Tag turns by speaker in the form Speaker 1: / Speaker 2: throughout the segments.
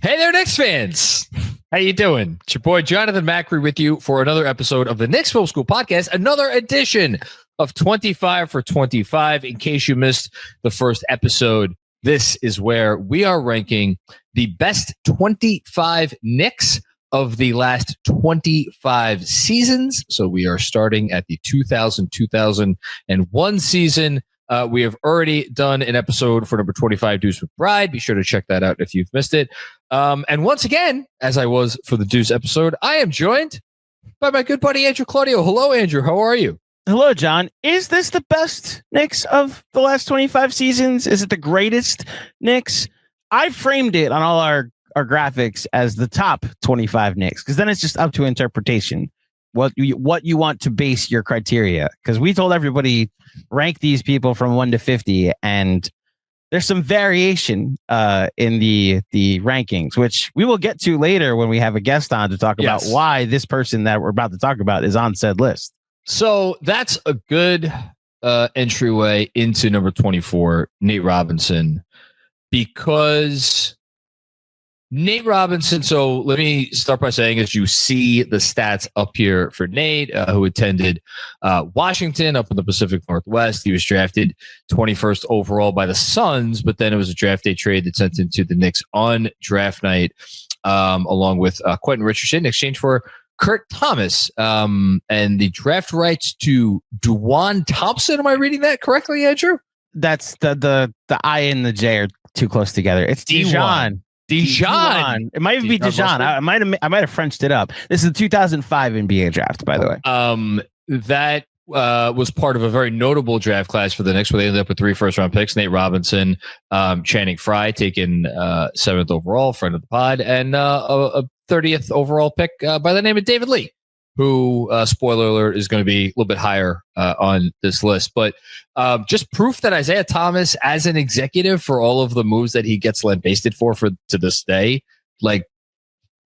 Speaker 1: Hey there, Knicks fans. How you doing? It's your boy Jonathan Macri with you for another episode of the Knicks Film School Podcast, another edition of 25 for 25. In case you missed the first episode, this is where we are ranking the best 25 Knicks of the last 25 seasons. So we are starting at the 2000-2001 season. We have already done an episode for number 25, Deuce McBride. Be sure to check that out if you've missed it. And once again, as I was for the Deuce episode, I am joined by my good buddy, Andrew Claudio. Hello, Andrew. How are you?
Speaker 2: Hello, John. Is this the best Knicks of the last 25 seasons? Is it the greatest Knicks? I framed it on all our graphics as the top 25 Knicks, because then it's just up to interpretation. What you want to base your criteria, because we told everybody rank these people from 1 to 50, and there's some variation in the rankings, which we will get to later when we have a guest on to talk about why this person that we're about to talk about is on said list.
Speaker 1: So that's a good entryway into number 24, Nate Robinson, because Nate Robinson, so let me start by saying, as you see the stats up here for Nate, who attended Washington up in the Pacific Northwest. He was drafted 21st overall by the Suns, but then it was a draft day trade that sent him to the Knicks on draft night, along with Quentin Richardson in exchange for Kurt Thomas, and the draft rights to Dewan Thompson. Am I reading that correctly, Andrew?
Speaker 2: That's the I and the J are too close together. It's Dijon. Dijon. It might even be Dijon. I might have Frenched it up. This is the 2005 NBA draft, by the way.
Speaker 1: That was part of a very notable draft class for the Knicks, where they ended up with 3 first-round picks: Nate Robinson, Channing Frye, taken 7th overall, friend of the pod, and a 30th overall pick by the name of David Lee, who, spoiler alert, is going to be a little bit higher on this list. But just proof that Isaiah Thomas, as an executive for all of the moves that he gets lambasted for to this day, like,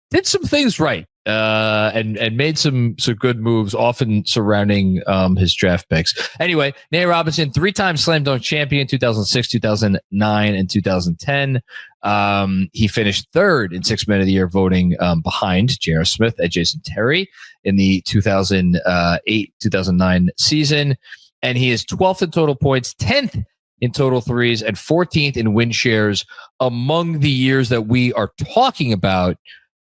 Speaker 1: did some things right and made some good moves, often surrounding his draft picks. Anyway, Nate Robinson, 3-time slam dunk champion, 2006, 2009, and 2010. He finished 3rd in 6 Men of the Year voting, behind J.R. Smith and Jason Terry in the 2008-2009 season. And he is 12th in total points, 10th in total threes, and 14th in win shares among the years that we are talking about.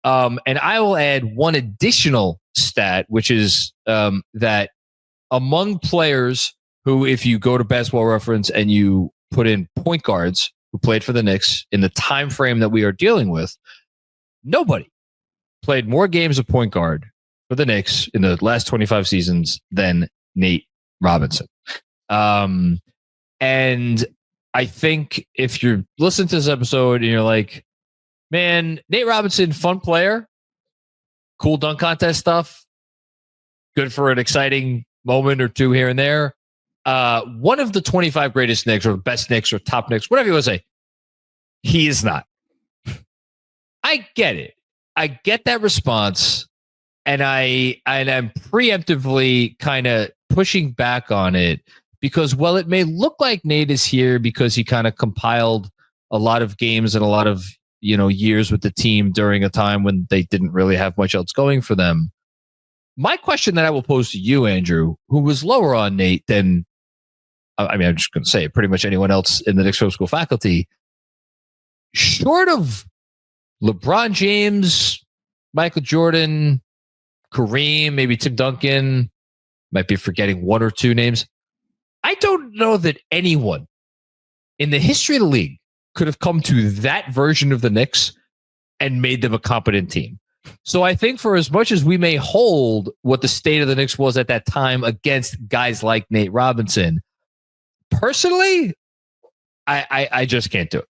Speaker 1: And I will add one additional stat, which is that among players who, if you go to Basketball Reference and you put in point guards who played for the Knicks in the time frame that we are dealing with, nobody played more games of point guard for the Knicks in the last 25 seasons than Nate Robinson. And I think if you're listening to this episode and you're like, man, Nate Robinson, fun player, cool dunk contest stuff, good for an exciting moment or two here and there. One of the 25 greatest Knicks, or best Knicks, or top Knicks, whatever you want to say, he is not. I get it. I get that response, and I'm preemptively kind of pushing back on it, because while it may look like Nate is here because he kind of compiled a lot of games and a lot of years with the team during a time when they didn't really have much else going for them. My question that I will pose to you, Andrew, who was lower on Nate than, I'm just going to say pretty much anyone else in the Knicks Film School faculty, short of LeBron James, Michael Jordan, Kareem, maybe Tim Duncan, might be forgetting 1 or 2 names. I don't know that anyone in the history of the league could have come to that version of the Knicks and made them a competent team. So I think, for as much as we may hold what the state of the Knicks was at that time against guys like Nate Robinson, personally, I just can't do it.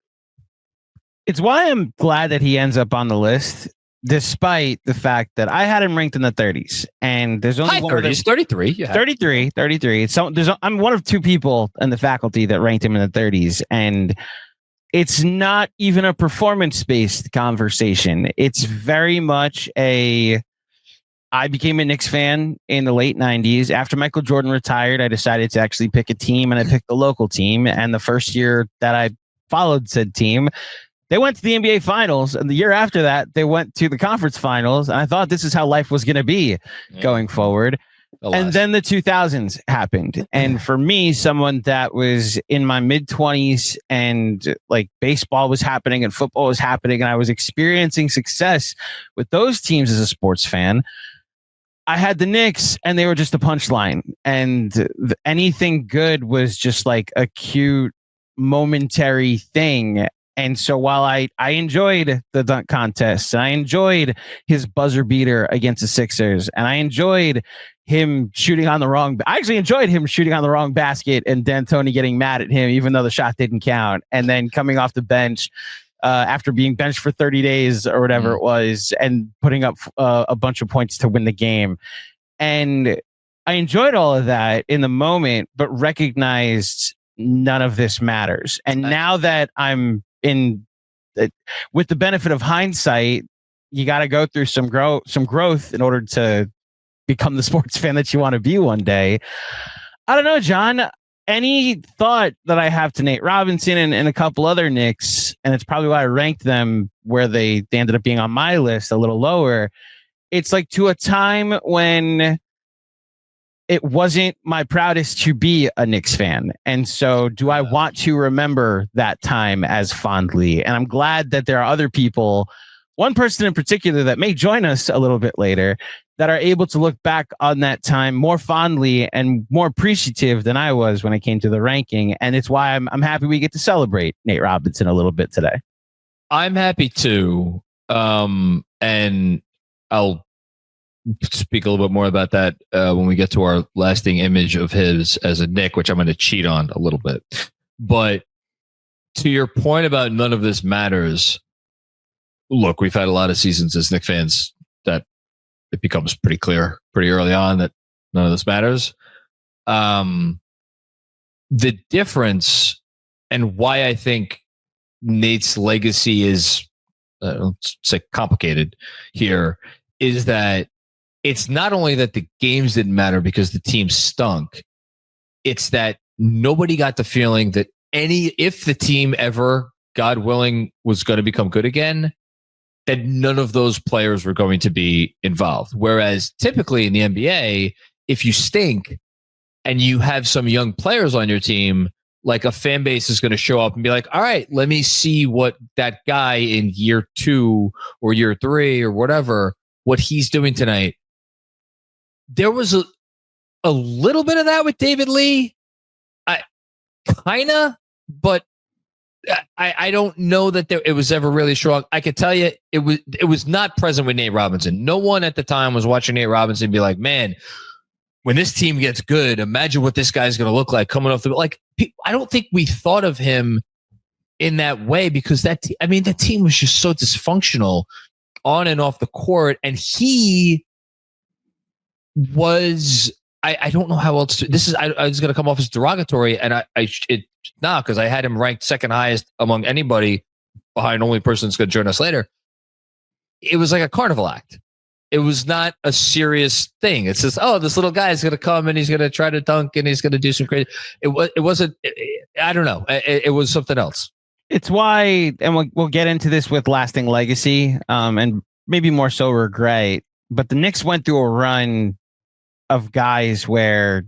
Speaker 2: It's why I'm glad that he ends up on the list, despite the fact that I had him ranked in the 30s, and there's only
Speaker 1: high 30s, 33.
Speaker 2: Yeah. 33. So I'm one of 2 people in the faculty that ranked him in the 30s, and it's not even a performance-based conversation. It's very much I became a Knicks fan in the late 90s. After Michael Jordan retired, I decided to actually pick a team, and I picked the local team. And the first year that I followed said team, they went to the NBA finals, and the year after that, they went to the conference finals. And I thought this is how life was going to be going forward.
Speaker 1: Alas.
Speaker 2: And then the 2000s happened. And for me, someone that was in my mid-20s and like baseball was happening and football was happening, and I was experiencing success with those teams as a sports fan, I had the Knicks, and they were just a punchline. And anything good was just like a cute, momentary thing. And so while I enjoyed the dunk contest, and I enjoyed his buzzer beater against the Sixers, and I enjoyed him shooting on the wrong, I actually enjoyed him shooting on the wrong basket and D'Antoni getting mad at him, even though the shot didn't count. And then coming off the bench after being benched for 30 days or whatever it was, and putting up a bunch of points to win the game. And I enjoyed all of that in the moment, but recognized none of this matters. And now that I'm with the benefit of hindsight, you got to go through some growth in order to become the sports fan that you want to be one day. I don't know, John, any thought that I have to Nate Robinson and a couple other Knicks, and it's probably why I ranked them where they ended up being on my list a little lower. It's like to a time when it wasn't my proudest to be a Knicks fan. And so do I want to remember that time as fondly? And I'm glad that there are other people, one person in particular that may join us a little bit later, that are able to look back on that time more fondly and more appreciative than I was when it came to the ranking. And it's why I'm happy we get to celebrate Nate Robinson a little bit today.
Speaker 1: I'm happy too. And I'll speak a little bit more about that when we get to our lasting image of his as a Knick, which I'm going to cheat on a little bit. But to your point about none of this matters, look, we've had a lot of seasons as Knick fans that it becomes pretty clear pretty early on that none of this matters. The difference and why I think Nate's legacy is, let's say, complicated here is that it's not only that the games didn't matter because the team stunk. It's that nobody got the feeling that if the team ever, God willing, was going to become good again, that none of those players were going to be involved. Whereas typically in the NBA, if you stink and you have some young players on your team, like a fan base is going to show up and be like, all right, let me see what that guy in year 2 or year 3 or whatever, what he's doing tonight. There was a little bit of that with David Lee. But I don't know that it was ever really strong. I could tell you it was not present with Nate Robinson. No one at the time was watching Nate Robinson and be like, man, when this team gets good, imagine what this guy's going to look like coming off the, like, I don't think we thought of him in that way because the team was just so dysfunctional on and off the court. And he was, I don't know how else to, this is, I was going to come off as derogatory, and because I had him ranked second highest among anybody behind only person that's going to join us later. It was like a carnival act. It was not a serious thing. It's just, oh, this little guy is going to come and he's going to try to dunk and he's going to do some crazy. It wasn't, I don't know. It was something else. It's
Speaker 2: why, and we'll get into this with lasting legacy, and maybe more so regret, but the Knicks went through a run of guys where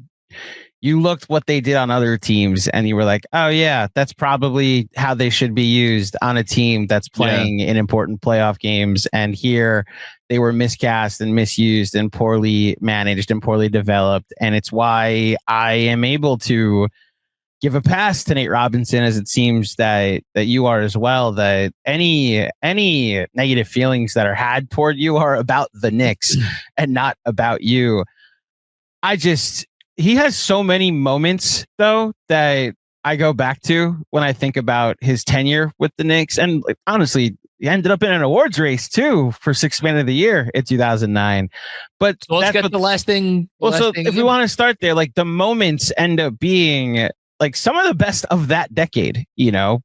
Speaker 2: you looked what they did on other teams and you were like, oh yeah, that's probably how they should be used on a team that's playing in important playoff games. And here they were miscast and misused and poorly managed and poorly developed. And it's why I am able to give a pass to Nate Robinson, as it seems that you are as well, that any negative feelings that are had toward you are about the Knicks and not about you. He has so many moments, though, that I go back to when I think about his tenure with the Knicks. And honestly, he ended up in an awards race, too, for Sixth Man of the Year in 2009. But
Speaker 1: so let's get the last thing.
Speaker 2: If we want to start there, like the moments end up being like some of the best of that decade,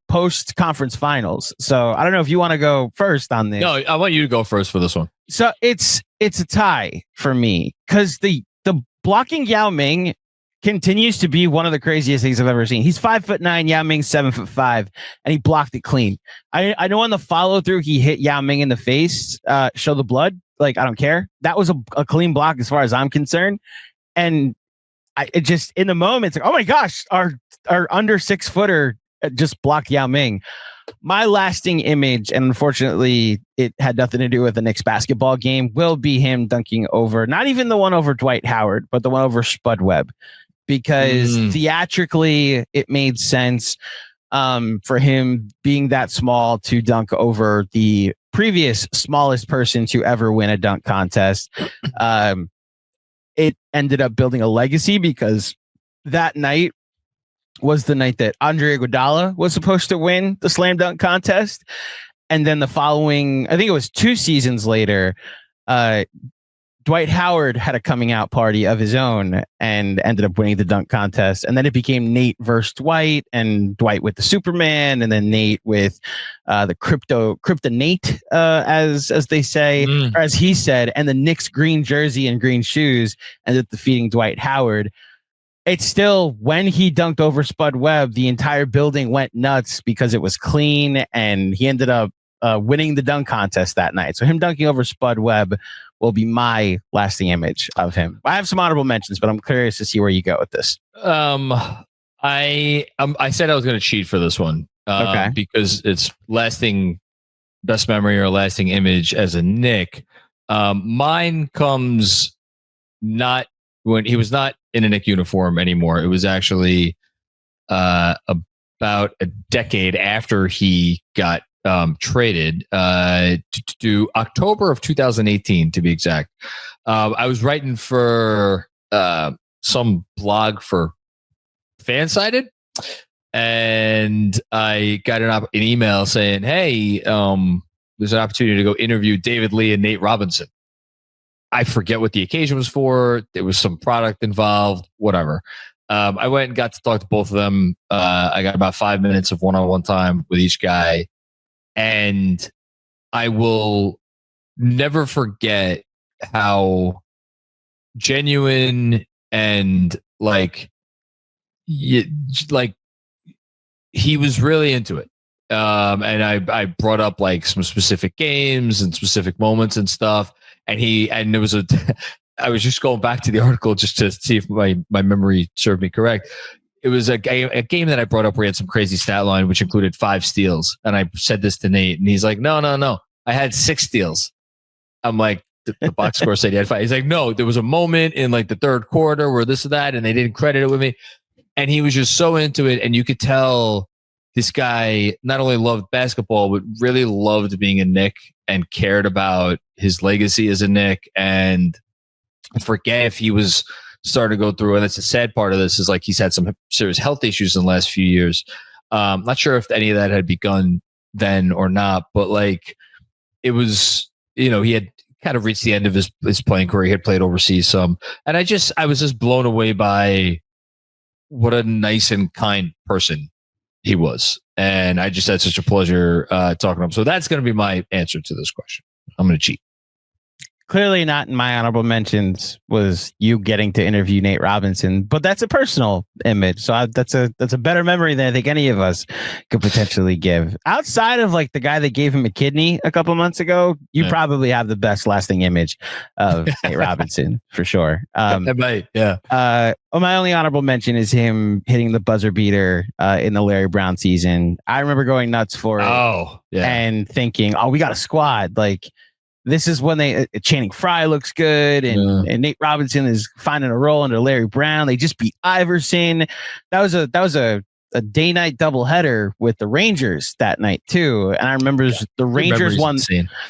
Speaker 2: post conference finals. So I don't know if you want to go first on this.
Speaker 1: No, I want you to go first for this one.
Speaker 2: So it's a tie for me because the blocking Yao Ming continues to be one of the craziest things I've ever seen. He's 5'9", Yao Ming's 7'5", and he blocked it clean. I know on the follow through he hit Yao Ming in the face. Show the blood. Like, I don't care. That was a clean block as far as I'm concerned. And it just in the moment, it's like, oh my gosh, our under 6 footer just blocked Yao Ming. My lasting image, and unfortunately it had nothing to do with the Knicks basketball game, will be him dunking over, not even the one over Dwight Howard, but the one over Spud Webb, because theatrically it made sense for him being that small to dunk over the previous smallest person to ever win a dunk contest. It ended up building a legacy because that night was the night that Andre Iguodala was supposed to win the slam dunk contest. And then the following, I think it was 2 seasons later, Dwight Howard had a coming out party of his own and ended up winning the dunk contest. And then it became Nate versus Dwight, and Dwight with the Superman, and then Nate with the kryptonate, as they say, or as he said, and the Knicks green jersey and green shoes ended up defeating Dwight Howard. It's still, when he dunked over Spud Webb, the entire building went nuts because it was clean, and he ended up winning the dunk contest that night. So him dunking over Spud Webb will be my lasting image of him. I have some honorable mentions, but I'm curious to see where you go with this.
Speaker 1: I said I was going to cheat for this one,
Speaker 2: okay,
Speaker 1: because it's lasting best memory or lasting image as a Knick. Mine comes not when he was not in a Knick uniform anymore. It was actually about a decade after he got traded, to October of 2018, to be exact. I was writing for some blog for Fansided, and I got an email saying, hey, there's an opportunity to go interview David Lee and Nate Robinson. I forget what the occasion was for. There was some product involved, whatever. I went and got to talk to both of them. I got about 5 minutes of one-on-one time with each guy. And I will never forget how genuine and he was really into it. And I brought up like some specific games and specific moments and stuff. And it was I was just going back to the article just to see if my memory served me correct. It was a game that I brought up where he had some crazy stat line, which included 5 steals. And I said this to Nate, and he's like, no. I had 6 steals. I'm like, the box score said he had 5. He's like, no, there was a moment in like the third quarter where this or that, and they didn't credit it with me. And he was just so into it. And you could tell this guy not only loved basketball, but really loved being a Knick and cared about his legacy as a Knick. And I forget if he was starting to go through, and that's the sad part of this, is like he's had some serious health issues in the last few years. Not sure if any of that had begun then or not, but like it was, he had kind of reached the end of his playing career. He had played overseas some, and I was just blown away by what a nice and kind person he was. And I just had such a pleasure talking to him. So that's going to be my answer to this question. I'm going to cheat.
Speaker 2: Clearly not in my honorable mentions was you getting to interview Nate Robinson, but that's a personal image. So that's a better memory than I think any of us could potentially give. Outside of like the guy that gave him a kidney a couple months ago, you probably have the best lasting image of Nate Robinson for sure.
Speaker 1: I might, yeah.
Speaker 2: My only honorable mention is him hitting the buzzer beater in the Larry Brown season. I remember going nuts for it and thinking, we got a squad. Like, this is when Channing Frye looks good, and Nate Robinson is finding a role under Larry Brown. They just beat Iverson. That was a day-night doubleheader with the Rangers that night too. And I remember the Rangers won.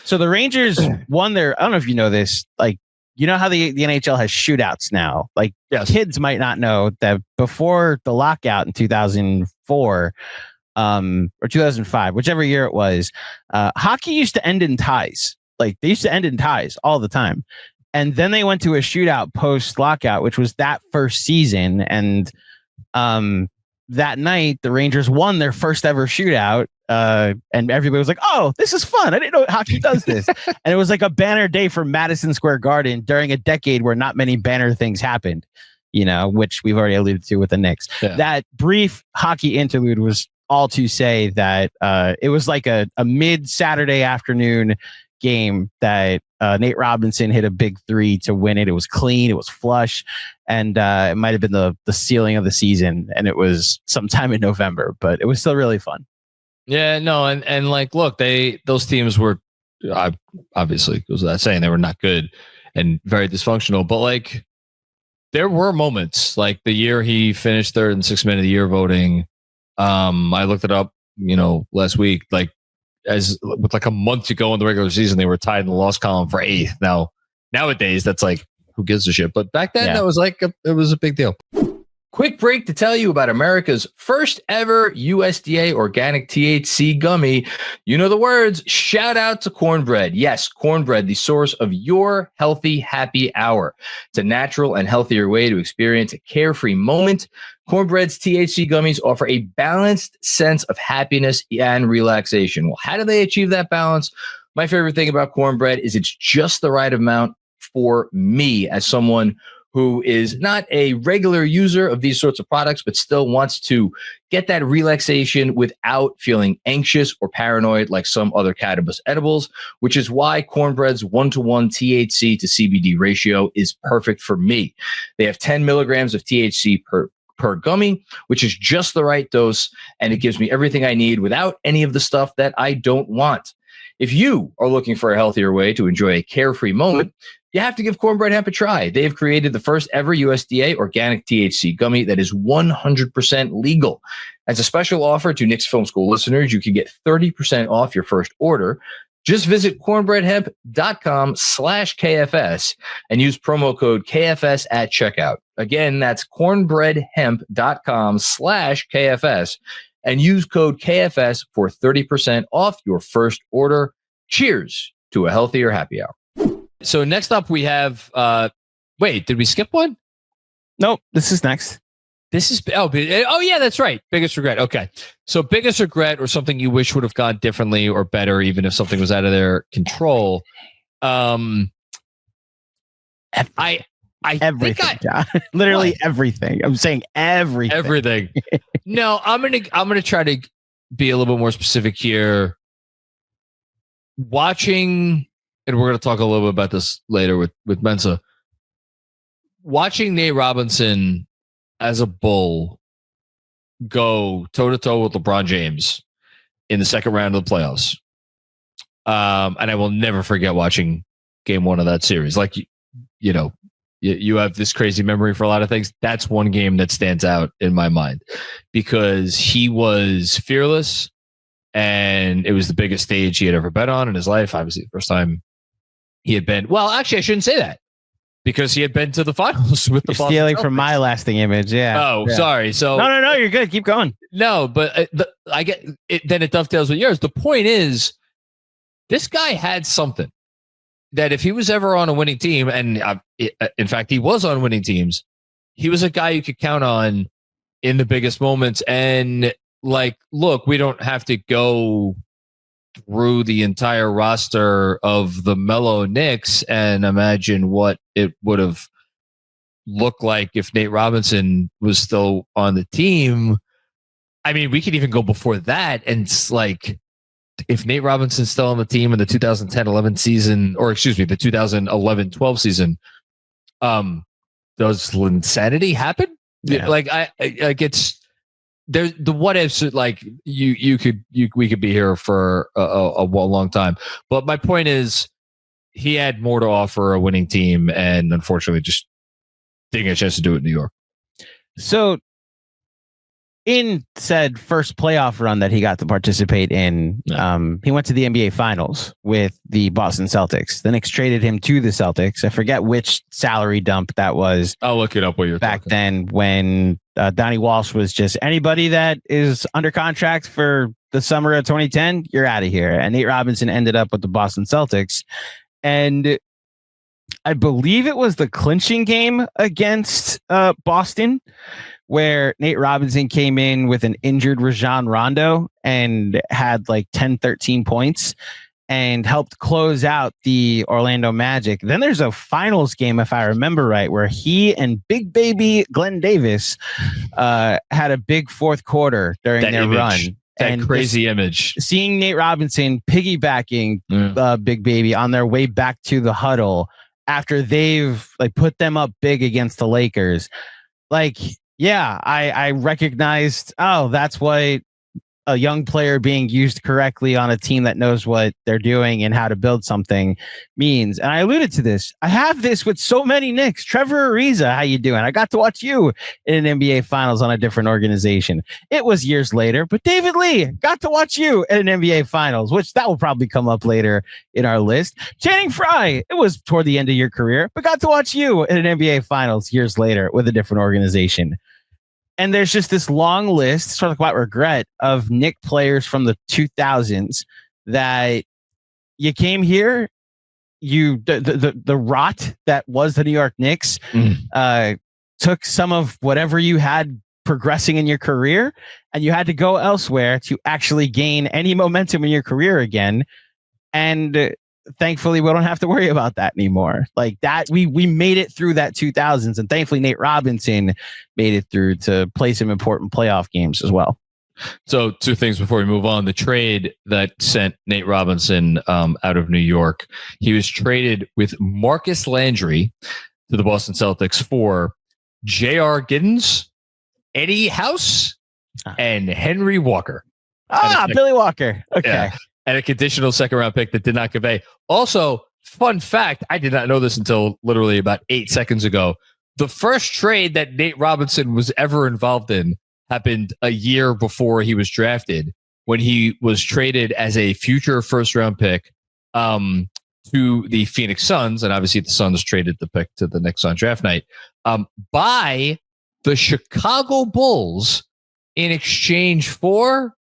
Speaker 2: So the Rangers won their. I don't know if you know this. Like, you know how the NHL has shootouts now. Like, kids might not know that before the lockout in 2004 or 2005, whichever year it was, hockey used to end in ties. Like, they used to end in ties all the time. And then they went to a shootout post lockout, which was that first season. And that night, the Rangers won their first ever shootout. And everybody was like, oh, this is fun. I didn't know hockey does this. And it was like a banner day for Madison Square Garden during a decade where not many banner things happened. which we've already alluded to with the Knicks.
Speaker 1: Yeah.
Speaker 2: That brief hockey interlude was all to say that it was like a mid-Saturday afternoon game that Nate Robinson hit a big three to win it. It was clean. It was flush. And it might have been the ceiling of the season. And it was sometime in November, but it was still really fun.
Speaker 1: Yeah, no. And like, look, those teams were obviously, goes without saying, they were not good and very dysfunctional. But like, there were moments like the year he finished third in 6 Man of the Year voting. I looked it up, last week, like, as with like a month to go in the regular season, they were tied in the loss column for 8th. Now, nowadays, that's like, who gives a shit? But back then, that was like, it was a big deal. Quick break to tell you about America's first ever USDA organic THC gummy. You know the words. Shout out to Cornbread. Yes, Cornbread, the source of your healthy happy hour. It's a natural and healthier way to experience a carefree moment. Cornbread's THC gummies offer a balanced sense of happiness and relaxation. Well, how do they achieve that balance? My favorite thing about Cornbread is it's just the right amount for me as someone who is not a regular user of these sorts of products, but still wants to get that relaxation without feeling anxious or paranoid like some other cannabis edibles, which is why Cornbread's 1-to-1 THC to CBD ratio is perfect for me. They have 10 milligrams of THC per gummy, which is just the right dose, and it gives me everything I need without any of the stuff that I don't want. If you are looking for a healthier way to enjoy a carefree moment, you have to give Cornbread Hemp a try. They have created the first ever USDA organic THC gummy that is 100% legal. As a special offer to Knicks Film School listeners, you can get 30% off your first order. Just visit cornbreadhemp.com/KFS and use promo code KFS at checkout. Again, that's cornbreadhemp.com/KFS and use code KFS for 30% off your first order. Cheers to a healthier happy hour. So next up we have, wait, did we skip one?
Speaker 2: Nope, this is next.
Speaker 1: This is, oh yeah, that's right. Biggest regret. Okay. So biggest regret or something you wish would have gone differently or better, even if something was out of their control.
Speaker 2: Everything, John. Literally what? Everything. I'm saying everything.
Speaker 1: Everything. No, I'm gonna try to be a little bit more specific here. Watching, and we're gonna talk a little bit about this later with Mensa. Watching Nate Robinson as a Bull go toe to toe with LeBron James in the second round of the playoffs. And I will never forget watching game 1 of that series. Like, you have this crazy memory for a lot of things. That's one game that stands out in my mind because he was fearless and it was the biggest stage he had ever been on in his life. Obviously, the first time he had been. Well, actually, I shouldn't say that because he had been to the finals with the Boston
Speaker 2: stealing
Speaker 1: Celtics.
Speaker 2: From my lasting image. Yeah.
Speaker 1: Oh,
Speaker 2: yeah.
Speaker 1: Sorry. So
Speaker 2: no, you're good. Keep going.
Speaker 1: No, but I get it. Then it dovetails with yours. The point is, this guy had something that if he was ever on a winning team, and in fact, he was on winning teams, he was a guy you could count on in the biggest moments. And like, look, we don't have to go through the entire roster of the Mellow Knicks and imagine what it would have looked like if Nate Robinson was still on the team. I mean, we could even go before that. And it's like, if Nate Robinson's still on the team in the 2010-11 season, or excuse me, the 2011-12 season, does insanity happen?
Speaker 2: Yeah.
Speaker 1: Like it's there's the what ifs. Like we could be here for a long time. But my point is, he had more to offer a winning team, and unfortunately, just didn't get a chance to do it in New York.
Speaker 2: So, in said first playoff run that he got to participate in, he went to the NBA Finals with the Boston Celtics. The Knicks traded him to the Celtics. I forget which salary dump that was.
Speaker 1: I'll look it up while you're
Speaker 2: back
Speaker 1: talking.
Speaker 2: then when Donnie Walsh was just anybody that is under contract for the summer of 2010, you're out of here. And Nate Robinson ended up with the Boston Celtics. And I believe it was the clinching game against Boston, where Nate Robinson came in with an injured Rajon Rondo and had like 10, 13 points. and helped close out the Orlando Magic. Then there's a finals game, if I remember right, where he and big baby Glenn Davis had a big fourth quarter during their run.
Speaker 1: That crazy image.
Speaker 2: Seeing Nate Robinson piggybacking Big Baby on their way back to the huddle after they've like put them up big against the Lakers. Like, yeah, I recognized, that's what a young player being used correctly on a team that knows what they're doing and how to build something means. And I alluded to this. I have this with so many Knicks. Trevor Ariza, how you doing? I got to watch you in an NBA Finals on a different organization. It was years later, but David Lee, got to watch you in an NBA Finals, which that will probably come up later in our list. Channing Frye, it was toward the end of your career, but got to watch you in an NBA Finals years later with a different organization. And there's just this long list, sort of about regret, of Knick players from the 2000s that you came here, the rot that was the New York Knicks took some of whatever you had progressing in your career, and you had to go elsewhere to actually gain any momentum in your career again. And thankfully, we don't have to worry about that anymore. Like that, we made it through that 2000s, and thankfully, Nate Robinson made it through to play some important playoff games as well.
Speaker 1: So, two things before we move on: the trade that sent Nate Robinson out of New York. He was traded with Marcus Landry to the Boston Celtics for J.R. Giddens, Eddie House, and Henry Walker.
Speaker 2: Billy Walker. Okay.
Speaker 1: Yeah. And a conditional second-round pick that did not convey. Also, fun fact, I did not know this until literally about 8 seconds ago. The first trade that Nate Robinson was ever involved in happened a year before he was drafted, when he was traded as a future first-round pick to the Phoenix Suns, and obviously the Suns traded the pick to the Knicks on draft night, by the Chicago Bulls in exchange for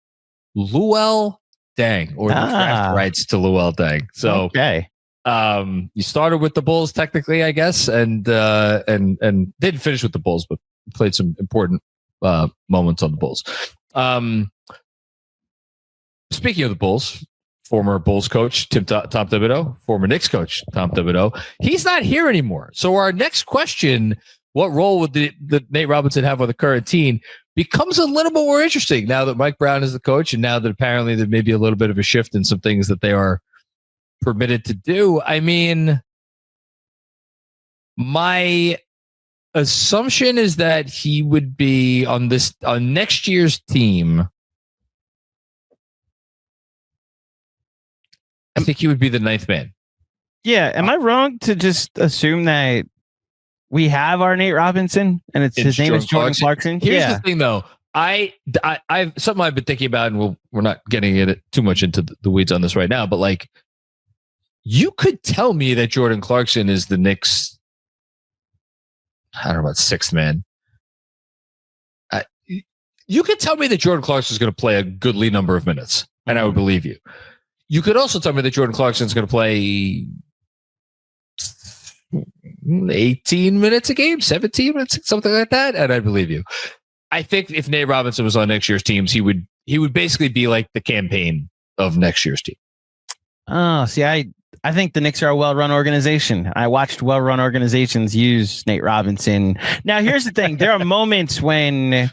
Speaker 1: Luol Deng, or the draft rights to Luol Deng. So,
Speaker 2: okay.
Speaker 1: You started with the Bulls technically, I guess, and didn't finish with the Bulls, but played some important moments on the Bulls. Speaking of the Bulls, former Bulls coach Tom Thibodeau, former Knicks coach Tom Thibodeau, he's not here anymore. So our next question: what role would the Nate Robinson have on the current team? Becomes a little bit more interesting now that Mike Brown is the coach, and now that apparently there may be a little bit of a shift in some things that they are permitted to do. I mean, my assumption is that he would be on next year's team. I think he would be the ninth man.
Speaker 2: Yeah. Am I wrong to just assume that we have our Nate Robinson and his name is Jordan Clarkson?
Speaker 1: Here's the thing, though. I've something I've been thinking about, and we're not getting it too much into the weeds on this right now, but like, you could tell me that Jordan Clarkson is the Knicks, I don't know about sixth man. You could tell me that Jordan Clarkson is going to play a goodly number of minutes, and I would believe you. You could also tell me that Jordan Clarkson is going to play 18 minutes a game, 17 minutes, something like that, and I believe you. I think if Nate Robinson was on next year's teams, he would basically be like the campaign of next year's team.
Speaker 2: Oh, see, I think the Knicks are a well-run organization. I watched well-run organizations use Nate Robinson. Now, here's the thing: there were moments when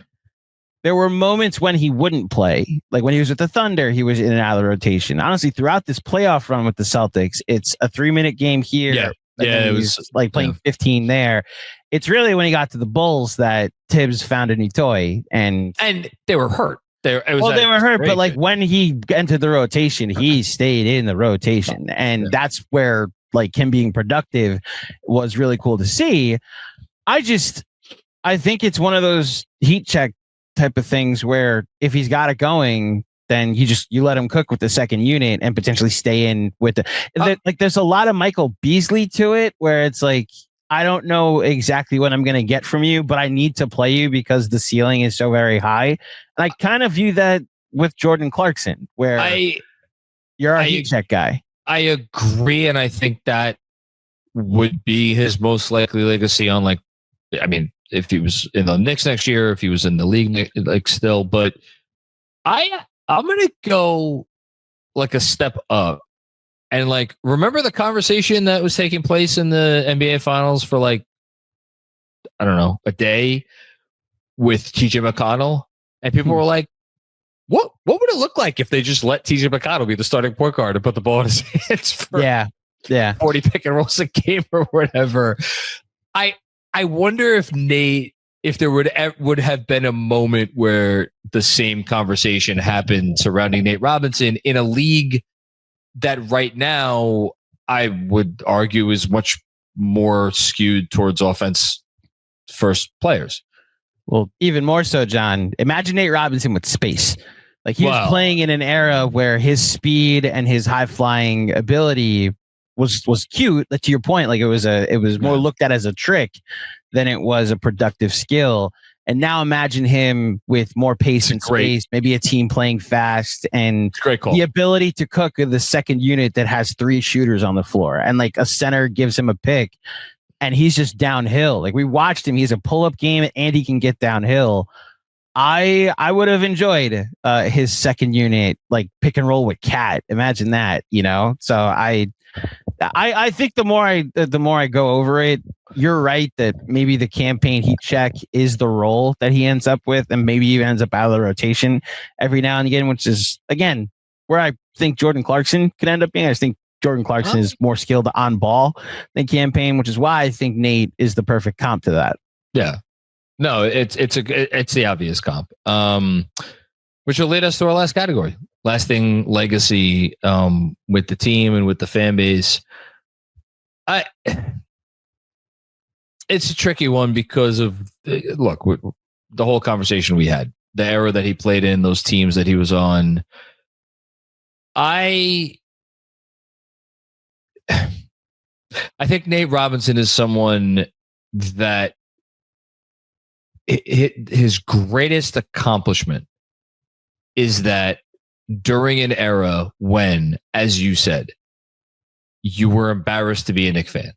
Speaker 2: he wouldn't play. Like when he was with the Thunder, he was in and out of the rotation. Honestly, throughout this playoff run with the Celtics, it's a 3-minute game here.
Speaker 1: Yeah. Yeah, it was
Speaker 2: like playing 15 there. It's really when he got to the Bulls that Tibbs found a new toy, and
Speaker 1: they were hurt. They were
Speaker 2: hurt, but like when he entered the rotation, he stayed in the rotation, and that's where like him being productive was really cool to see. I think it's one of those heat check type of things where if he's got it going, then you let him cook with the second unit and potentially stay in with like there's a lot of Michael Beasley to it, where it's like, I don't know exactly what I'm going to get from you, but I need to play you because the ceiling is so very high. And I kind of view that with Jordan Clarkson, where you're a heat check guy.
Speaker 1: I agree, and I think that would be his most likely legacy on, like, I mean, if he was in the Knicks next year, if he was in the league, like, still, but I'm going to go like a step up And like, remember the conversation that was taking place in the NBA Finals for like, I don't know, a day with TJ McConnell, and people were like, what would it look like if they just let TJ McConnell be the starting point guard and put the ball in his hands for 40 pick and rolls a game or whatever? I wonder if there would have been a moment where the same conversation happened surrounding Nate Robinson in a league that right now I would argue is much more skewed towards offense first players.
Speaker 2: Well, even more so, John. Imagine Nate Robinson with space. Like he was playing in an era where his speed and his high flying ability was cute. Like, to your point, like it was more looked at as a trick than it was a productive skill. And now imagine him with more pace and space, maybe a team playing fast, and the ability to cook the second unit that has 3 shooters on the floor, and like a center gives him a pick and he's just downhill. Like we watched him. He's a pull-up game and he can get downhill. I would have enjoyed his second unit, like pick and roll with Cat. Imagine that, you know? So I think the more I go over it, you're right that maybe the campaign heat check is the role that he ends up with, and maybe he ends up out of the rotation every now and again, which is, again, where I think Jordan Clarkson could end up being. I just think Jordan Clarkson is more skilled on ball than campaign, which is why I think Nate is the perfect comp to that.
Speaker 1: Yeah. No, it's the obvious comp. Which will lead us to our last category. Lasting legacy with the team and with the fan base. It's a tricky one because of the whole conversation we had, the era that he played in, those teams that he was on. I think Nate Robinson is someone that his greatest accomplishment is that during an era when, as you said, you were embarrassed to be a Knick fan,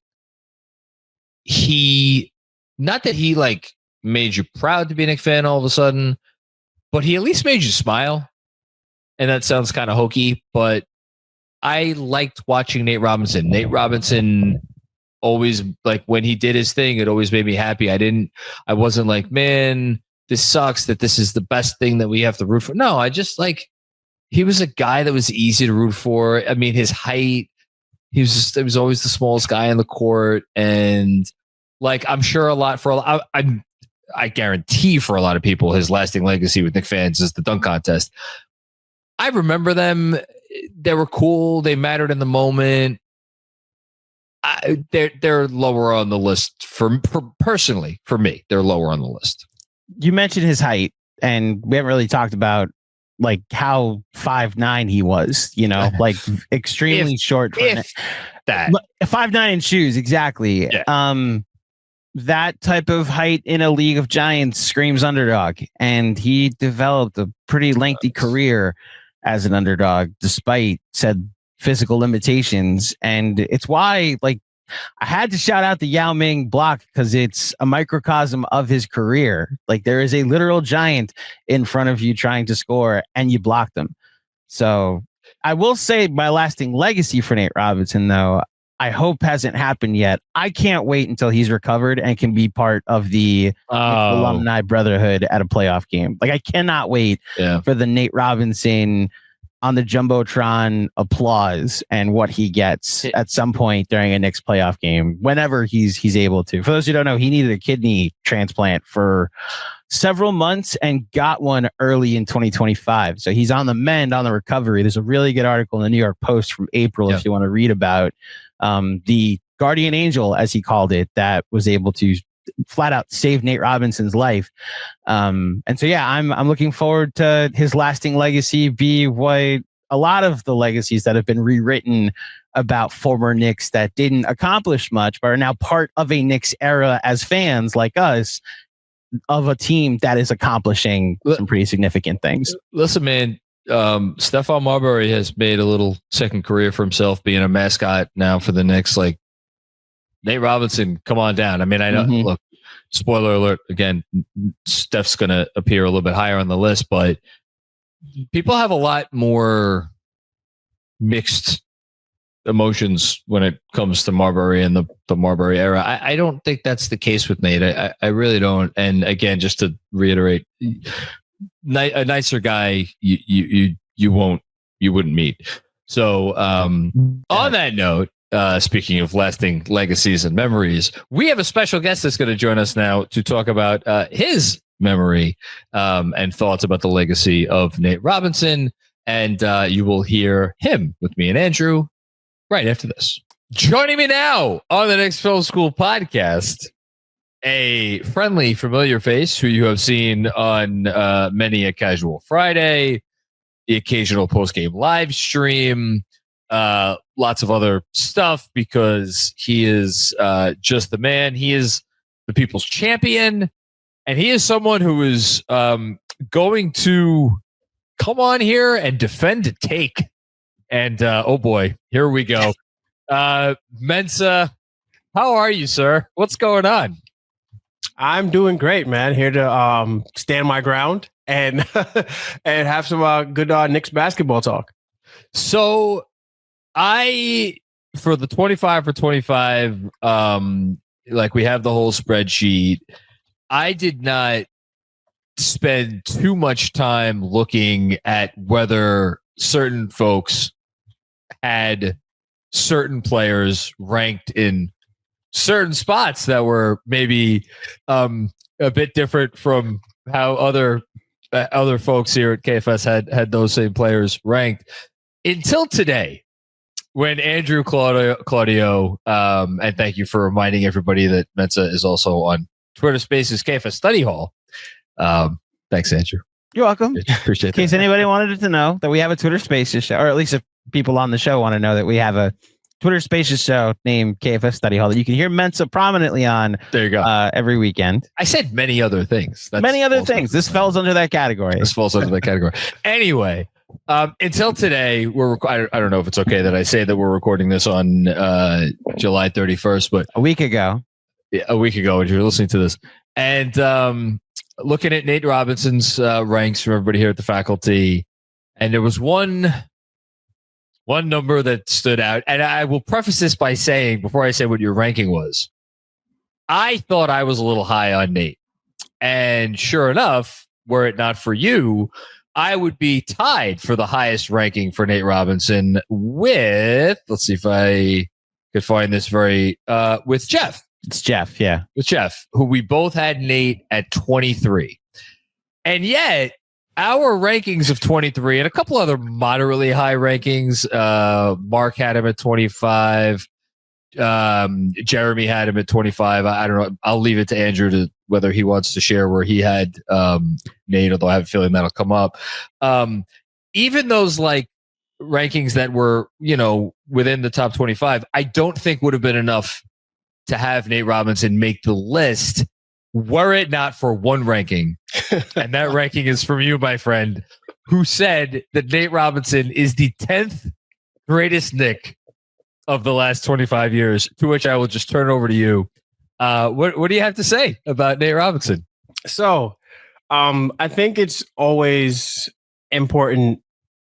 Speaker 1: not that he like made you proud to be a Knick fan all of a sudden, but he at least made you smile. And that sounds kind of hokey, but I liked watching Nate Robinson. Nate Robinson always, like, when he did his thing, it always made me happy. I wasn't like, man, this sucks that this is the best thing that we have to root for. No, I just like, he was a guy that was easy to root for. I mean, his height, he was always the smallest guy in the court. And like, I'm sure I guarantee for a lot of people, his lasting legacy with Knick fans is the dunk contest. I remember them. They were cool. They mattered in the moment. They're lower on the list for personally for me. They're lower on the list.
Speaker 2: You mentioned his height, and we haven't really talked about like how 5'9" he was. You know, like extremely short.
Speaker 1: That
Speaker 2: 5'9" in shoes, exactly. Yeah. That type of height in a league of giants screams underdog, and he developed a pretty lengthy career as an underdog despite said physical limitations. And it's why, like, I had to shout out the Yao Ming block because it's a microcosm of his career. Like, there is a literal giant in front of you trying to score and you block them. So I will say my lasting legacy for Nate Robinson, though, I hope hasn't happened yet. I can't wait until he's recovered and can be part of the alumni brotherhood at a playoff game. Like, I cannot wait for the Nate Robinson on the Jumbotron applause and what he gets at some point during a Knicks playoff game, whenever he's able to. For those who don't know, he needed a kidney transplant for several months and got one early in 2025. So he's on the mend, on the recovery. There's a really good article in the New York Post from April if you want to read about the guardian angel, as he called it, that was able to flat out save Nate Robinson's life. And so, yeah, I'm looking forward to his lasting legacy be what a lot of the legacies that have been rewritten about former Knicks that didn't accomplish much, but are now part of a Knicks era as fans like us of a team that is accomplishing some pretty significant things.
Speaker 1: Listen, man, Stephon Marbury has made a little second career for himself being a mascot now for the Knicks. Like, Nate Robinson, come on down. I mean, I know, look, spoiler alert, again, Steph's going to appear a little bit higher on the list, but people have a lot more mixed emotions when it comes to Marbury and the Marbury era. I don't think that's the case with Nate. I really don't. And again, just to reiterate, a nicer guy you wouldn't meet. So on that note, speaking of lasting legacies and memories, we have a special guest that's going to join us now to talk about his memory and thoughts about the legacy of Nate Robinson. And you will hear him with me and Andrew right after this. Joining me now on the Knicks Film School Podcast, a friendly, familiar face who you have seen on many a Casual Friday, the occasional post-game live stream, lots of other stuff, because he is just the man. He is the people's champion, and he is someone who is going to come on here and defend a take. And oh boy, here we go. Mensa, how are you, sir? What's going on?
Speaker 3: I'm doing great, man. Here to stand my ground and and have some good Knicks basketball talk.
Speaker 1: So for the 25 for 25, like we have the whole spreadsheet. I did not spend too much time looking at whether certain folks had certain players ranked in certain spots that were maybe a bit different from how other folks here at KFS had those same players ranked until today, when Andrew Claudio, and thank you for reminding everybody that Mensa is also on Twitter Spaces KFS Study Hall. Thanks, Andrew.
Speaker 2: You're welcome.
Speaker 1: Appreciate
Speaker 2: that. In case anybody wanted to know that we have a Twitter Spaces show, or at least if people on the show want to know that we have a Twitter Spaces show named KFS Study Hall that you can hear Mensa prominently on.
Speaker 1: There you go.
Speaker 2: Every weekend.
Speaker 1: I said many other things.
Speaker 2: Many other things. This falls under that category. Anyway,
Speaker 1: until today, I don't know if it's okay that I say that we're recording this on July 31st, but
Speaker 2: a week ago,
Speaker 1: when you were listening to this, and looking at Nate Robinson's ranks from everybody here at the faculty, and there was one number that stood out. And I will preface this by saying, before I say what your ranking was, I thought I was a little high on Nate. And sure enough, were it not for you, I would be tied for the highest ranking for Nate Robinson with, let's see if I could find this with Jeff.
Speaker 2: It's Jeff, yeah.
Speaker 1: With Jeff, who we both had Nate at 23. And yet, our rankings of 23 and a couple other moderately high rankings, Mark had him at 25. Jeremy had him at 25. I don't know. I'll leave it to Andrew to whether he wants to share where he had Nate, although I have a feeling that'll come up. Even those like rankings that were, within the top 25, I don't think would have been enough to have Nate Robinson make the list, were it not for one ranking. And that ranking is from you, my friend, who said that Nate Robinson is the 10th greatest Knick of the last 25 years, to which I will just turn over to you. What do you have to say about Nate Robinson?
Speaker 3: So I think it's always important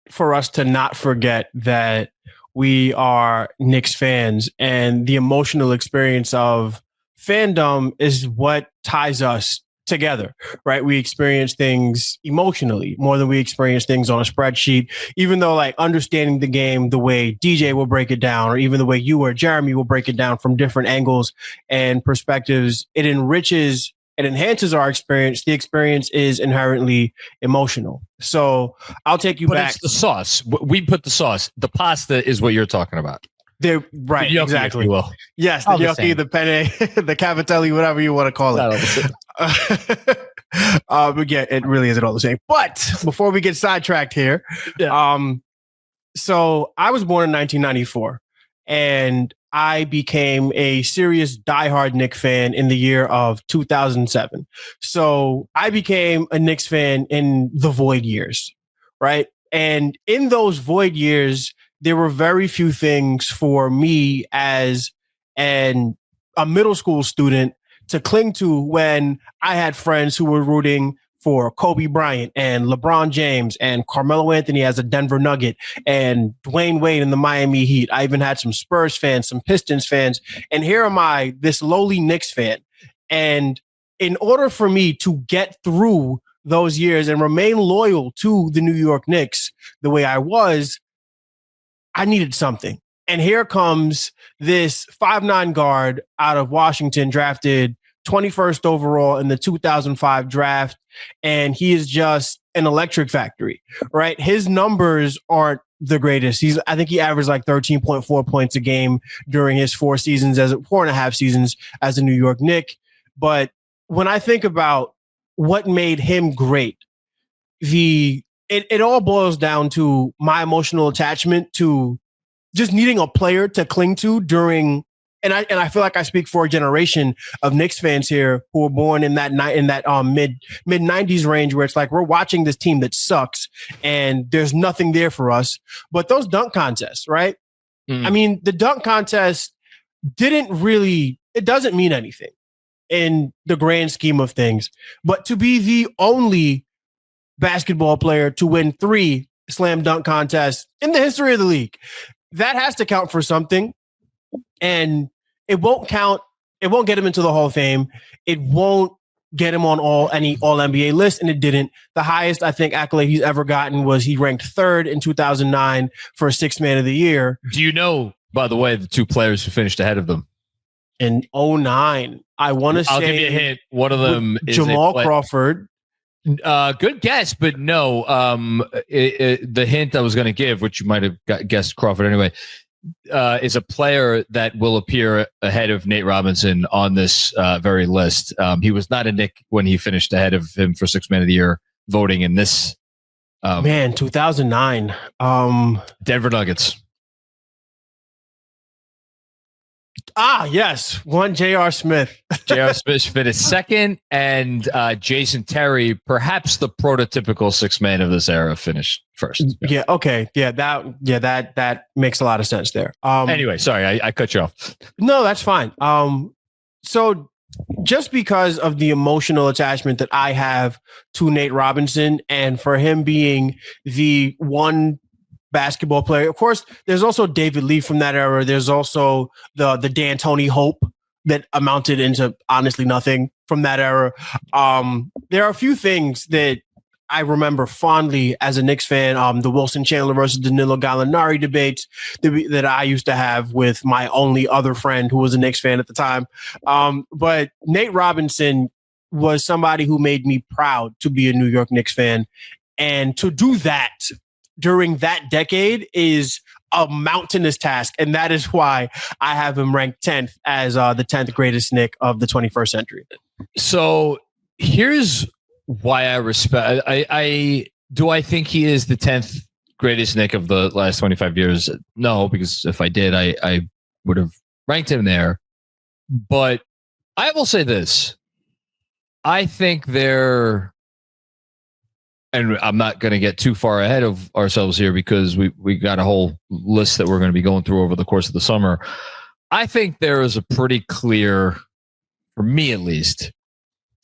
Speaker 3: for us to not forget that we are Knicks fans, and the emotional experience of fandom is what ties us together, right? We experience things emotionally more than we experience things on a spreadsheet, even though like understanding the game the way DJ will break it down, or even the way you or Jeremy will break it down from different angles and perspectives, it enriches and enhances our experience. The experience is inherently emotional. So I'll take you back.
Speaker 1: It's the sauce. We put the sauce. The pasta is what you're talking about.
Speaker 3: They're right.
Speaker 1: The gnocchi,
Speaker 3: exactly.
Speaker 1: Well.
Speaker 3: Yes. The gnocchi, the penne, the cavatelli, whatever you want to call it. But yeah, it really isn't all the same. But before we get sidetracked here, so I was born in 1994, and I became a serious diehard Knicks fan in the year of 2007. So I became a Knicks fan in the void years, right? And in those void years, there were very few things for me as a middle school student to cling to when I had friends who were rooting for Kobe Bryant and LeBron James and Carmelo Anthony as a Denver Nugget and Dwayne Wade in the Miami Heat. I even had some Spurs fans, some Pistons fans. And here am I, this lowly Knicks fan. And in order for me to get through those years and remain loyal to the New York Knicks the way I was, I needed something. And here comes this 5'9" guard out of Washington, drafted 21st overall in the 2005 draft. And he is just an electric factory, right? His numbers aren't the greatest. I think he averaged like 13.4 points a game during his 4.5 seasons as a New York Knick. But when I think about what made him great, it all boils down to my emotional attachment to just needing a player to cling to during, and I feel like I speak for a generation of Knicks fans here who were born in that mid 90s range, where it's like we're watching this team that sucks and there's nothing there for us. But those dunk contests, right? I mean, the dunk contest it doesn't mean anything in the grand scheme of things. But to be the only basketball player to win 3 slam dunk contests in the history of the league, that has to count for something. And it won't count. It won't get him into the Hall of Fame. It won't get him on any All NBA list, and it didn't. The highest, I think, accolade he's ever gotten was he ranked 3rd in 2009 for Sixth Man of the Year.
Speaker 1: Do you know, by the way, the 2 players who finished ahead of them?
Speaker 3: In 2009, I want to say...
Speaker 1: I'll give you a hint. One of them is
Speaker 3: Jamal Crawford.
Speaker 1: Good guess, but no. The hint I was going to give, which you might have guessed Crawford anyway, is a player that will appear ahead of Nate Robinson on this very list. He was not a Knick when he finished ahead of him for Sixth Man of the Year voting in this.
Speaker 3: 2009.
Speaker 1: Denver Nuggets.
Speaker 3: Yes. One J.R. Smith.
Speaker 1: J.R. Smith finished second, and Jason Terry, perhaps the prototypical 6th man of this era, finished first.
Speaker 3: Yeah. Okay. Yeah. That makes a lot of sense there.
Speaker 1: Anyway, sorry, I cut you off.
Speaker 3: No, that's fine. So just because of the emotional attachment that I have to Nate Robinson, and for him being the one basketball player. Of course, there's also David Lee from that era. There's also the D'Antoni Hope that amounted into honestly nothing from that era. There are a few things that I remember fondly as a Knicks fan. The Wilson Chandler versus Danilo Gallinari debates that I used to have with my only other friend who was a Knicks fan at the time. But Nate Robinson was somebody who made me proud to be a New York Knicks fan. And to do that during that decade is a mountainous task. And that is why I have him ranked 10th as the 10th greatest Knick of the 21st century.
Speaker 1: So here's why I respect. I think he is the 10th greatest Knick of the last 25 years? No, because if I did, I would have ranked him there. But I will say this. I think and I'm not going to get too far ahead of ourselves here because we got a whole list that we're going to be going through over the course of the summer. I think there is a pretty clear, for me at least,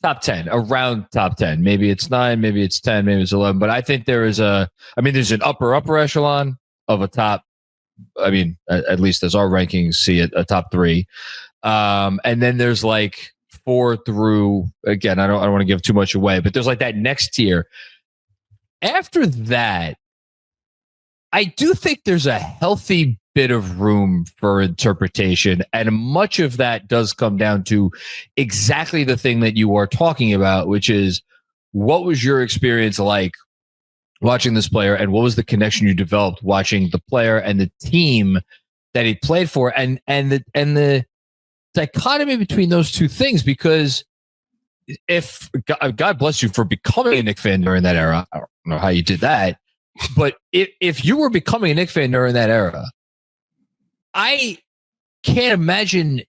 Speaker 1: top 10, around top 10. Maybe it's 9, maybe it's 10, maybe it's 11. But I think there's an upper echelon of a top, at least as our rankings see it, a top 3. And then there's like 4 through, again, I don't want to give too much away, but there's like that next tier. After that, I do think there's a healthy bit of room for interpretation, and much of that does come down to exactly the thing that you are talking about, which is what was your experience like watching this player, and what was the connection you developed watching the player and the team that he played for, and the dichotomy between those two things. Because if God bless you for becoming a Knick fan during that era, I don't know how you did that, but if you were becoming a Knick fan during that era, I can't imagine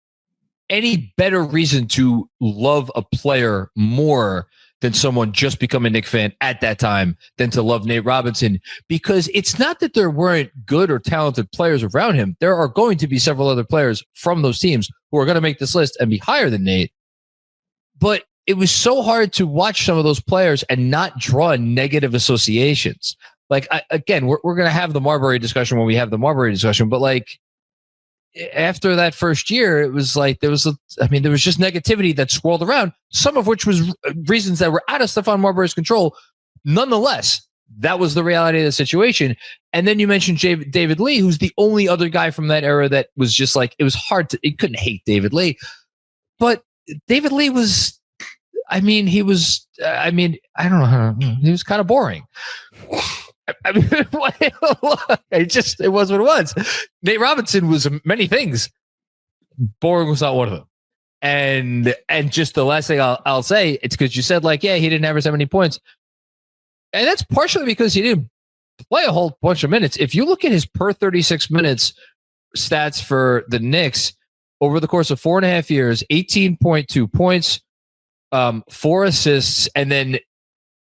Speaker 1: any better reason to love a player more than someone just becoming a Knick fan at that time than to love Nate Robinson, because it's not that there weren't good or talented players around him. There are going to be several other players from those teams who are going to make this list and be higher than Nate. But it was so hard to watch some of those players and not draw negative associations. Like, again, we're going to have the Marbury discussion when we have the Marbury discussion, but like after that first year, it was like there was just negativity that swirled around, some of which was reasons that were out of Stephon Marbury's control. Nonetheless, that was the reality of the situation. And then you mentioned David Lee, who's the only other guy from that era that was just like, it was hard to, you couldn't hate David Lee. But David Lee was, I don't know how, he was kind of boring. I mean, it was what it was. Nate Robinson was many things. Boring was not one of them. And just the last thing I'll say, it's because you said like, yeah, he didn't average that many points. And that's partially because he didn't play a whole bunch of minutes. If you look at his per 36 minutes stats for the Knicks over the course of 4.5 years, 18.2 points, 4 assists, and then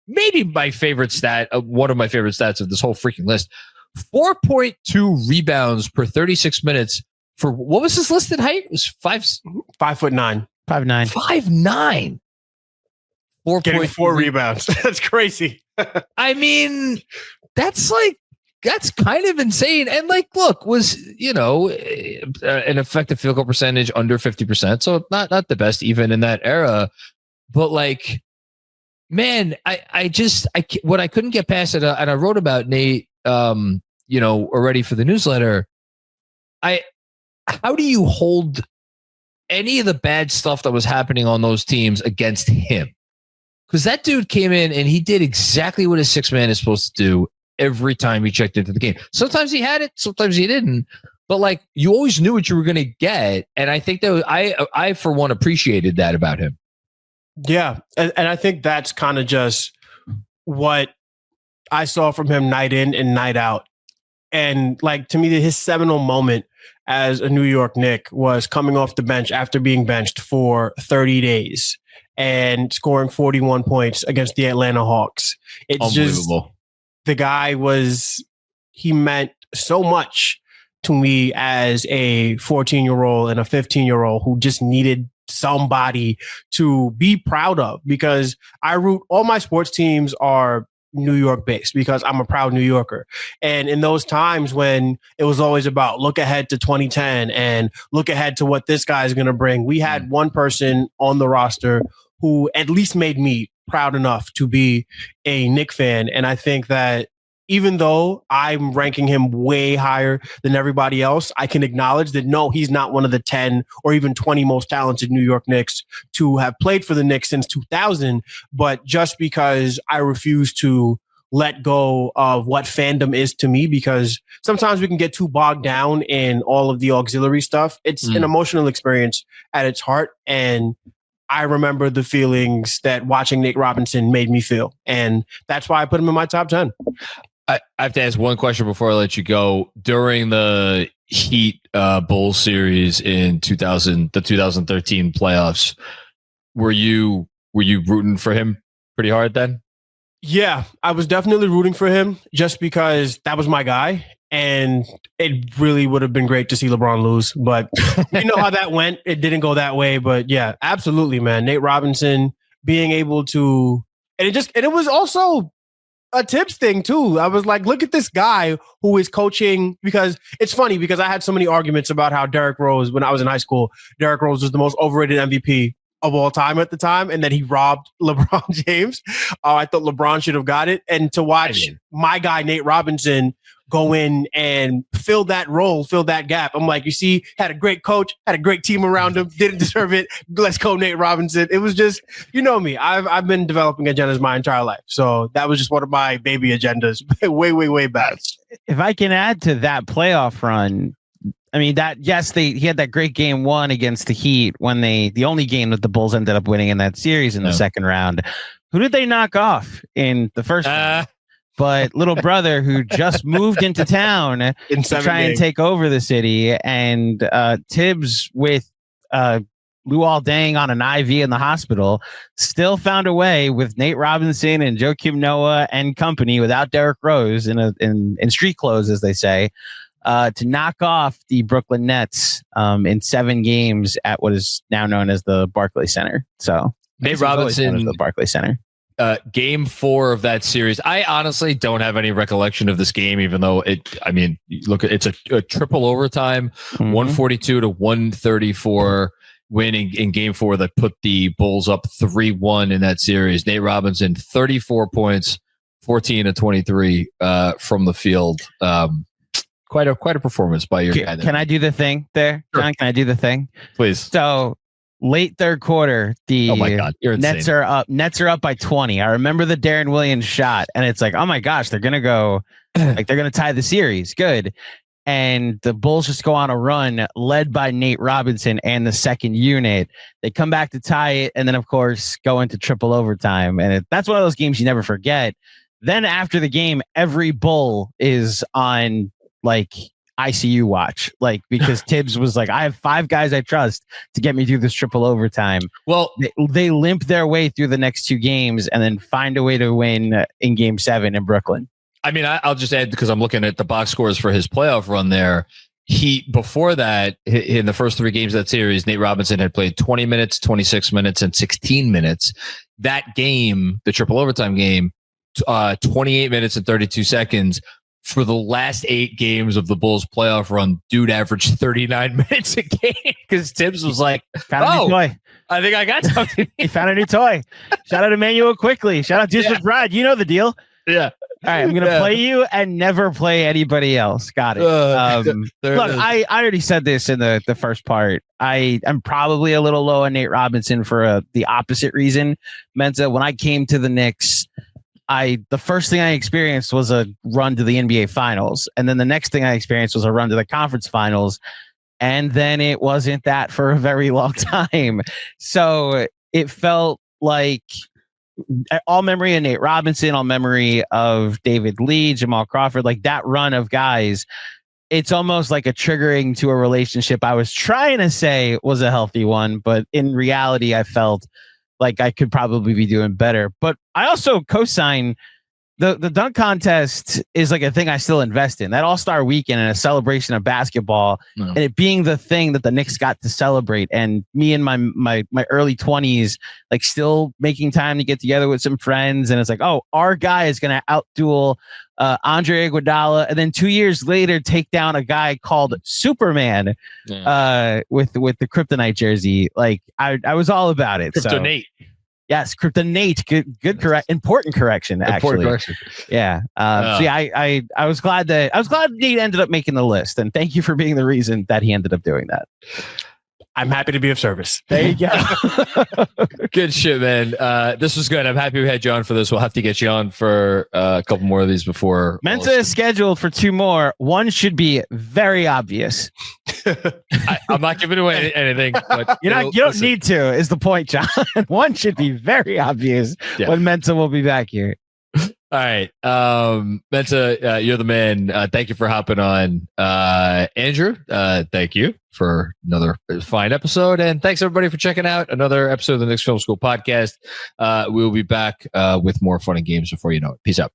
Speaker 1: maybe my favorite stat, one of my favorite stats of this whole freaking list, 4.2 rebounds per 36 minutes for, what was his listed height? It was 5'9".
Speaker 2: 5'9".
Speaker 1: 5'9".
Speaker 3: Getting 4 rebounds. That's crazy.
Speaker 1: I mean, that's kind of insane. And like, look, was, an effective field goal percentage under 50%. So not the best even in that era. But like, man, what I couldn't get past it, and I wrote about Nate, already for the newsletter. How do you hold any of the bad stuff that was happening on those teams against him? Because that dude came in and he did exactly what a 6-man is supposed to do every time he checked into the game. Sometimes he had it, sometimes he didn't. But like, you always knew what you were going to get, and I think that I for one appreciated that about him.
Speaker 3: Yeah, and I think that's kind of just what I saw from him night in and night out. And like, to me, his seminal moment as a New York Knick was coming off the bench after being benched for 30 days and scoring 41 points against the Atlanta Hawks. It's just, the guy he meant so much to me as a 14-year-old and a 15-year-old who just needed somebody to be proud of, because all my sports teams are New York based because I'm a proud New Yorker. And in those times when it was always about look ahead to 2010 and look ahead to what this guy is going to bring, we had one person on the roster who at least made me proud enough to be a Knick fan. And I think that even though I'm ranking him way higher than everybody else, I can acknowledge that, no, he's not one of the 10 or even 20 most talented New York Knicks to have played for the Knicks since 2000. But just because I refuse to let go of what fandom is to me, because sometimes we can get too bogged down in all of the auxiliary stuff. It's an emotional experience at its heart. And I remember the feelings that watching Nate Robinson made me feel. And that's why I put him in my top 10.
Speaker 1: I have to ask one question before I let you go. During the Heat Bulls series in the 2013 playoffs, were you rooting for him pretty hard then?
Speaker 3: Yeah, I was definitely rooting for him just because that was my guy. And it really would have been great to see LeBron lose. But you know how that went. It didn't go that way. But yeah, absolutely, man. Nate Robinson being able to, and it was also a Tibbs thing too. I was like, look at this guy who is coaching, because it's funny because I had so many arguments about how Derrick Rose, when I was in high school, Derrick Rose was the most overrated MVP of all time at the time, and that he robbed LeBron James. I thought LeBron should have got it. And to watch my guy, Nate Robinson, go in and fill that role, fill that gap. I'm like, you see, had a great coach, had a great team around him, didn't deserve it. Let's go, Nate Robinson. It was just, you know me, I've been developing agendas my entire life. So that was just one of my baby agendas way, way, way back.
Speaker 2: If I can add to that playoff run, I mean, he had that great game 1 against the Heat when the only game that the Bulls ended up winning in that series in the second round. Who did they knock off in the first round? But little brother who just moved into town to try and take over the city, and Tibbs with Luol Deng on an IV in the hospital still found a way with Nate Robinson and Joakim Noah and company, without Derrick Rose in street clothes, as they say, to knock off the Brooklyn Nets in 7 games at what is now known as the Barclays Center. So
Speaker 1: Nate Robinson,
Speaker 2: the Barclays Center.
Speaker 1: Game 4 of that series. I honestly don't have any recollection of this game, even though it's a triple overtime, 142 to 134 win in game 4 that put the Bulls up 3-1 in that series. Nate Robinson, 34 points, 14 to 23 from the field. Quite a performance by your guy there.
Speaker 2: Can I do the thing there,
Speaker 1: Sure.
Speaker 2: John? Can I do the thing?
Speaker 1: Please.
Speaker 2: So late third quarter,
Speaker 1: Oh my God, you're insane.
Speaker 2: Nets are up. Nets are up by 20. I remember the Darren Williams shot, and it's like, oh my gosh, they're gonna go, like they're gonna tie the series. Good. And the Bulls just go on a run led by Nate Robinson and the second unit. They come back to tie it, and then of course go into triple overtime. And that's one of those games you never forget. Then after the game, every Bull is on like ICU watch, like, because Tibbs was like, I have 5 guys I trust to get me through this triple overtime.
Speaker 1: Well,
Speaker 2: they limp their way through the next 2 games and then find a way to win in game 7 in Brooklyn.
Speaker 1: I mean, I'll just add, because I'm looking at the box scores for his playoff run there. Before that, in the first 3 games of that series, Nate Robinson had played 20 minutes, 26 minutes, and 16 minutes. That game, the triple overtime game, 28 minutes and 32 seconds. For the last 8 games of the Bulls playoff run, dude averaged 39 minutes a game because Tibbs was like,
Speaker 2: found a new toy.
Speaker 1: I think I got something.
Speaker 2: He found a new toy. Shout out Emmanuel Quickly. Shout out Juice McBride. You know the deal.
Speaker 1: Yeah.
Speaker 2: All right, I'm going to play you and never play anybody else. Got it. Look, I already said this in the first part. I'm probably a little low on Nate Robinson for the opposite reason. Mensa, when I came to the Knicks, the first thing I experienced was a run to the NBA Finals. And then the next thing I experienced was a run to the conference finals. And then it wasn't that for a very long time. So it felt like all memory of Nate Robinson, all memory of David Lee, Jamal Crawford, like that run of guys. It's almost like a triggering to a relationship I was trying to say was a healthy one. But in reality, I felt like I could probably be doing better. But I also co-sign the dunk contest is like a thing I still invest in. That All-Star Weekend and a celebration of basketball, and it being the thing that the Knicks got to celebrate. And me in my early 20s, like still making time to get together with some friends. And it's like, oh, our guy is going to outduel Andre Iguodala, and then 2 years later take down a guy called Superman with the Kryptonite jersey. Like I was all about it.
Speaker 1: Kryptonite.
Speaker 2: So, yes, Kryptonite. Good correct. Important correction. Actually, yeah. So yeah, I was glad Nate ended up making the list, and thank you for being the reason that he ended up doing that.
Speaker 3: I'm happy to be of service.
Speaker 2: There you go.
Speaker 1: Good shit, man. This was good. I'm happy we had you on for this. We'll have to get you on for a couple more of these before.
Speaker 2: Mensa is scheduled for 2 more. One should be very obvious.
Speaker 1: I'm not giving away anything. But
Speaker 2: you don't need to, is the point, John. One should be very obvious when Mensa will be back here.
Speaker 1: All right. Mensa, you're the man. Thank you for hopping on. Andrew, thank you for another fine episode. And thanks everybody for checking out another episode of the Knicks Film School Podcast. We'll be back with more fun and games before you know it. Peace out.